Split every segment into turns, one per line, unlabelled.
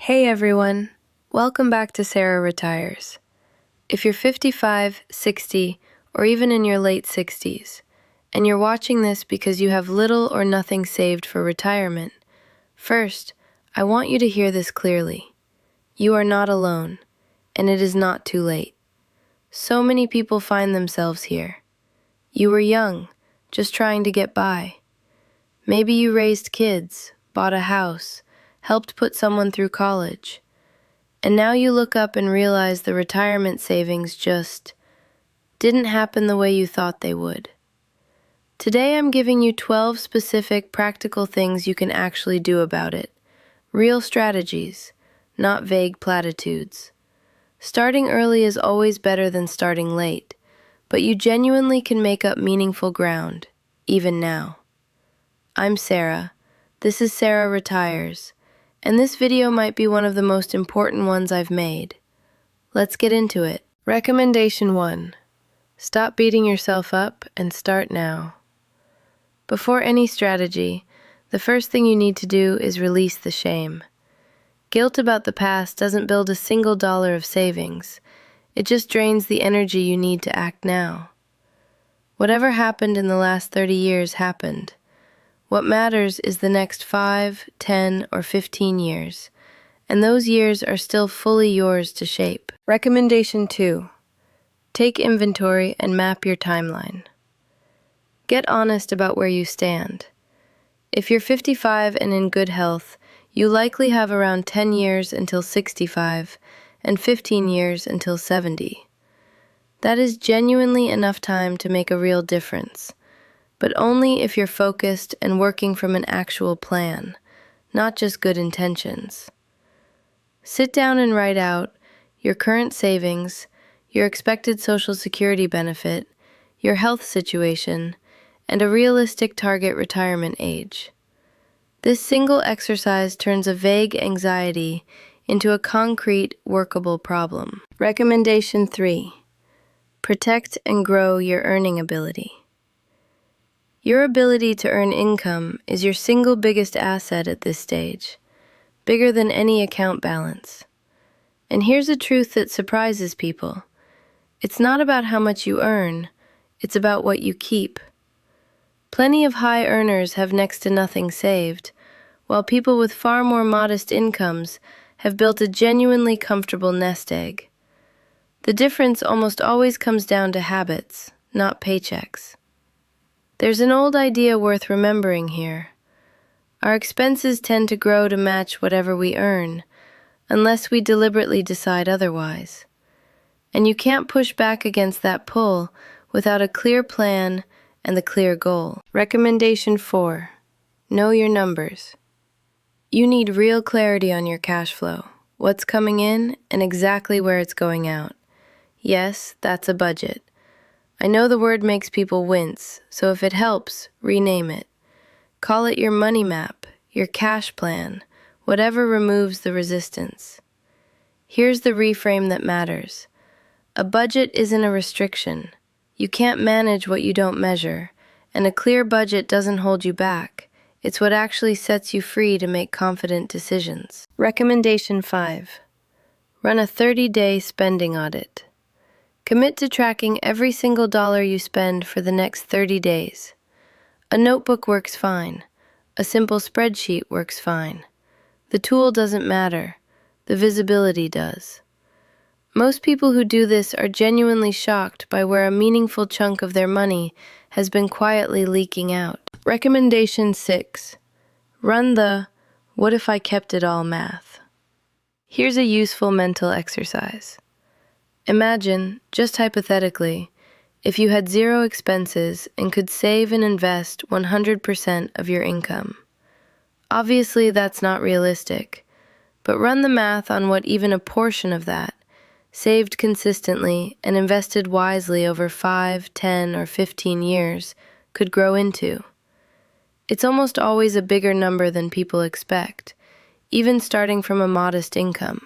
Hey everyone, welcome back to Sara Retires. If you're 55, 60, or even in your late 60s, and you're watching this because you have little or nothing saved for retirement, first, I want you to hear this clearly. You are not alone, and it is not too late. So many people find themselves here. You were young, just trying to get by. Maybe you raised kids, bought a house, helped put someone through college. And now you look up and realize the retirement savings just didn't happen the way you thought they would. Today I'm giving you 12 specific practical things you can actually do about it. Real strategies, not vague platitudes. Starting early is always better than starting late, but you genuinely can make up meaningful ground, even now. I'm Sara. This is Sara Retires, and this video might be one of the most important ones I've made. Let's get into it. Recommendation 1. Stop beating yourself up and start now. Before any strategy, the first thing you need to do is release the shame. Guilt about the past doesn't build a single dollar of savings. It just drains the energy you need to act now. Whatever happened in the last 30 years happened. What matters is the next 5, 10, or 15 years, and those years are still fully yours to shape. Recommendation 2. Take inventory and map your timeline. Get honest about where you stand. If you're 55 and in good health, you likely have around 10 years until 65 and 15 years until 70. That is genuinely enough time to make a real difference, but only if you're focused and working from an actual plan, not just good intentions. Sit down and write out your current savings, your expected Social Security benefit, your health situation, and a realistic target retirement age. This single exercise turns a vague anxiety into a concrete, workable problem. Recommendation 3. Protect and grow your earning ability. Your ability to earn income is your single biggest asset at this stage, bigger than any account balance. And here's a truth that surprises people. It's not about how much you earn, it's about what you keep. Plenty of high earners have next to nothing saved, while people with far more modest incomes have built a genuinely comfortable nest egg. The difference almost always comes down to habits, not paychecks. There's an old idea worth remembering here. Our expenses tend to grow to match whatever we earn, unless we deliberately decide otherwise. And you can't push back against that pull without a clear plan and the clear goal. Recommendation 4. Know your numbers. You need real clarity on your cash flow, what's coming in and exactly where it's going out. Yes, that's a budget. I know the word makes people wince, so if it helps, rename it. Call it your money map, your cash plan, whatever removes the resistance. Here's the reframe that matters. A budget isn't a restriction. You can't manage what you don't measure, and a clear budget doesn't hold you back. It's what actually sets you free to make confident decisions. Recommendation 5. Run a 30-day spending audit. Commit to tracking every single dollar you spend for the next 30 days. A notebook works fine. A simple spreadsheet works fine. The tool doesn't matter. The visibility does. Most people who do this are genuinely shocked by where a meaningful chunk of their money has been quietly leaking out. Recommendation 6. Run the "what if I kept it all" math. Here's a useful mental exercise. Imagine, just hypothetically, if you had zero expenses and could save and invest 100% of your income. Obviously, that's not realistic, but run the math on what even a portion of that, saved consistently and invested wisely over 5, 10, or 15 years, could grow into. It's almost always a bigger number than people expect, even starting from a modest income.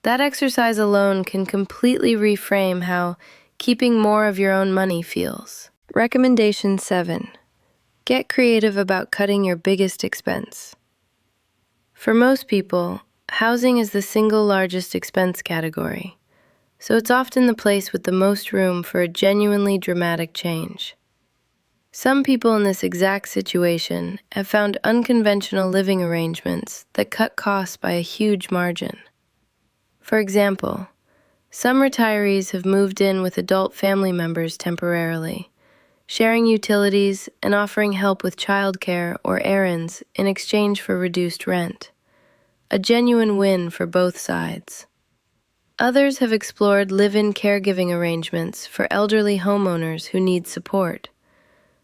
That exercise alone can completely reframe how keeping more of your own money feels. Recommendation 7. Get creative about cutting your biggest expense. For most people, Housing is the single largest expense category, so it's often the place with the most room for a genuinely dramatic change. Some people in this exact situation have found unconventional living arrangements that cut costs by a huge margin. For example, some retirees have moved in with adult family members temporarily, sharing utilities and offering help with childcare or errands in exchange for reduced rent. A genuine win for both sides. Others have explored live-in caregiving arrangements for elderly homeowners who need support,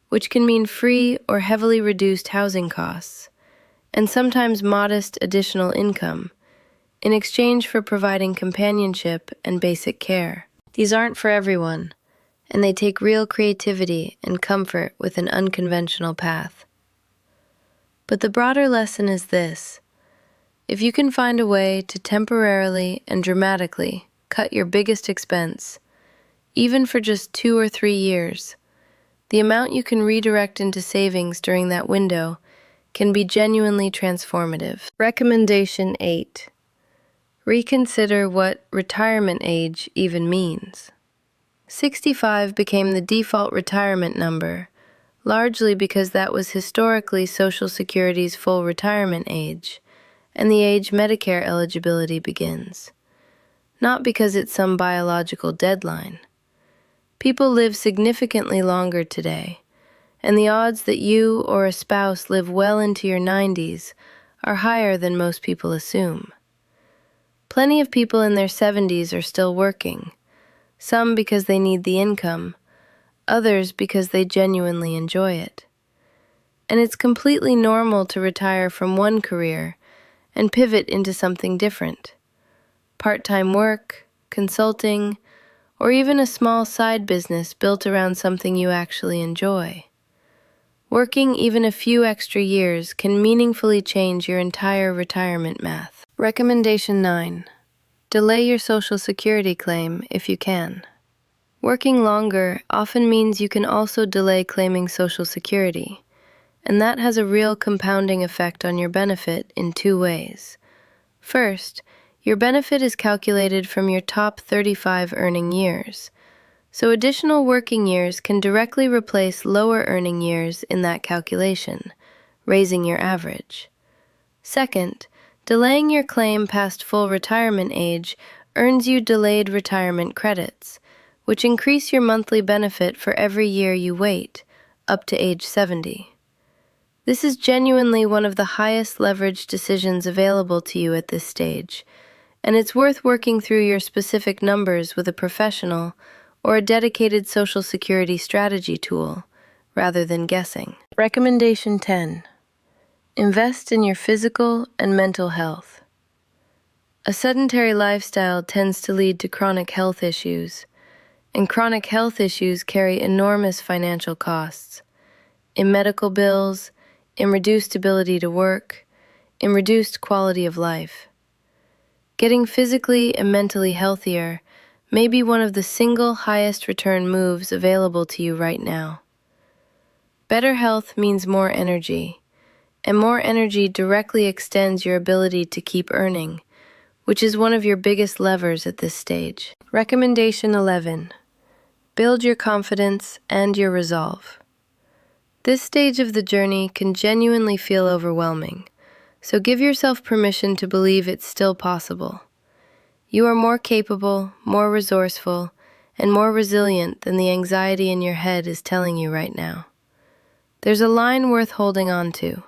which can mean free or heavily reduced housing costs, and sometimes modest additional income, in exchange for providing companionship and basic care. These aren't for everyone, and they take real creativity and comfort with an unconventional path. But the broader lesson is this: if you can find a way to temporarily and dramatically cut your biggest expense, even for just 2 or 3 years, the amount you can redirect into savings during that window can be genuinely transformative. Recommendation 8. Reconsider what retirement age even means. 65 became the default retirement number, largely because that was historically Social Security's full retirement age, and the age Medicare eligibility begins, not because it's some biological deadline. People live significantly longer today, and the odds that you or a spouse live well into your 90s are higher than most people assume. Plenty of people in their 70s are still working, some because they need the income, others because they genuinely enjoy it. And it's completely normal to retire from one career and pivot into something different. Part-time work, consulting, or even a small side business built around something you actually enjoy. Working even a few extra years can meaningfully change your entire retirement math. Recommendation 9. Delay your Social Security claim if you can. Working longer often means you can also delay claiming Social Security, and that has a real compounding effect on your benefit in 2 ways. First, your benefit is calculated from your top 35 earning years, so additional working years can directly replace lower earning years in that calculation, raising your average. Second, delaying your claim past full retirement age earns you delayed retirement credits, which increase your monthly benefit for every year you wait, up to age 70. This is genuinely one of the highest leverage decisions available to you at this stage, and it's worth working through your specific numbers with a professional or a dedicated Social Security strategy tool, rather than guessing. Recommendation 10. Invest in your physical and mental health. A sedentary lifestyle tends to lead to chronic health issues, and chronic health issues carry enormous financial costs in medical bills, in reduced ability to work, in reduced quality of life. Getting physically and mentally healthier may be one of the single highest return moves available to you right now. Better health means more energy, and more energy directly extends your ability to keep earning, which is one of your biggest levers at this stage. Recommendation 11. Build your confidence and your resolve. This stage of the journey can genuinely feel overwhelming, so give yourself permission to believe it's still possible. You are more capable, more resourceful, and more resilient than the anxiety in your head is telling you right now. There's a line worth holding on to.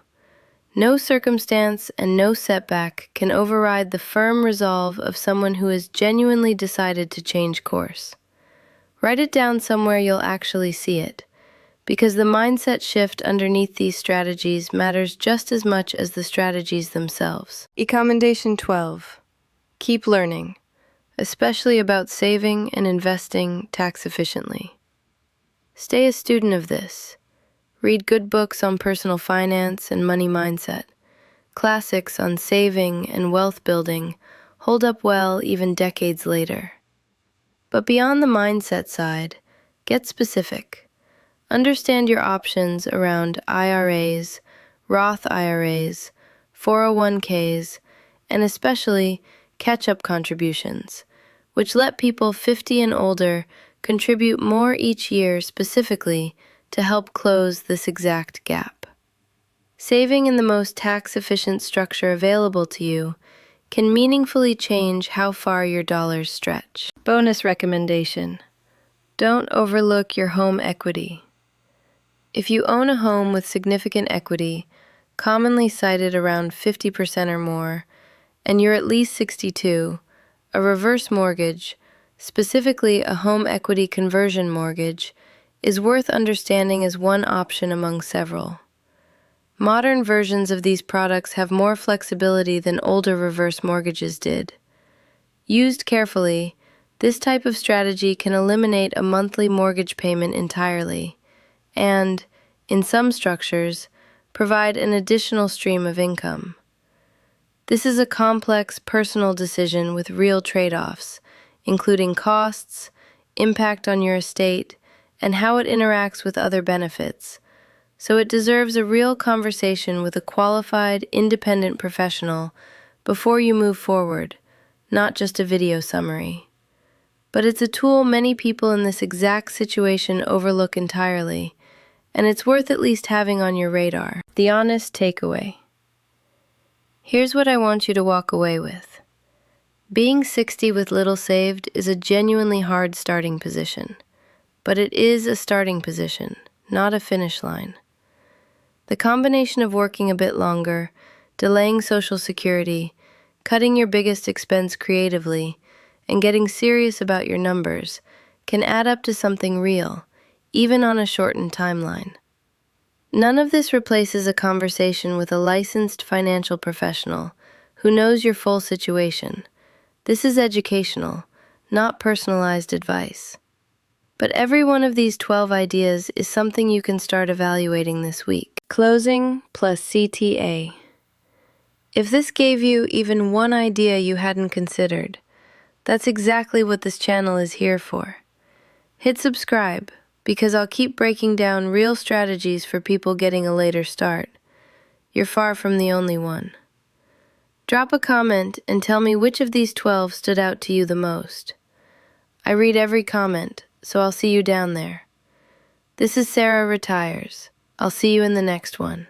No circumstance and no setback can override the firm resolve of someone who has genuinely decided to change course. Write it down somewhere you'll actually see it, because the mindset shift underneath these strategies matters just as much as the strategies themselves. Recommendation 12. Keep learning, especially about saving and investing tax efficiently. Stay a student of this. Read good books on personal finance and money mindset. Classics on saving and wealth building hold up well even decades later. But beyond the mindset side, get specific. Understand your options around IRAs, Roth IRAs, 401ks, and especially catch-up contributions, which let people 50 and older contribute more each year specifically to help close this exact gap. Saving in the most tax-efficient structure available to you can meaningfully change how far your dollars stretch. Bonus recommendation: don't overlook your home equity. If you own a home with significant equity, commonly cited around 50% or more, and you're at least 62, a reverse mortgage, specifically a home equity conversion mortgage, is worth understanding as one option among several. Modern versions of these products have more flexibility than older reverse mortgages did. Used carefully, this type of strategy can eliminate a monthly mortgage payment entirely and, in some structures, provide an additional stream of income. This is a complex personal decision with real trade-offs, including costs, impact on your estate, and how it interacts with other benefits, so it deserves a real conversation with a qualified, independent professional before you move forward, not just a video summary. But it's a tool many people in this exact situation overlook entirely, and it's worth at least having on your radar. The honest takeaway. Here's what I want you to walk away with. Being 60 with little saved is a genuinely hard starting position, but it is a starting position, not a finish line. The combination of working a bit longer, delaying Social Security, cutting your biggest expense creatively, and getting serious about your numbers can add up to something real, even on a shortened timeline. None of this replaces a conversation with a licensed financial professional who knows your full situation. This is educational, not personalized advice. But every one of these 12 ideas is something you can start evaluating this week. Closing plus CTA. If this gave you even one idea you hadn't considered, that's exactly what this channel is here for. Hit subscribe, because I'll keep breaking down real strategies for people getting a later start. You're far from the only one. Drop a comment and tell me which of these 12 stood out to you the most. I read every comment, so I'll see you down there. This is Sara Retires. I'll see you in the next one.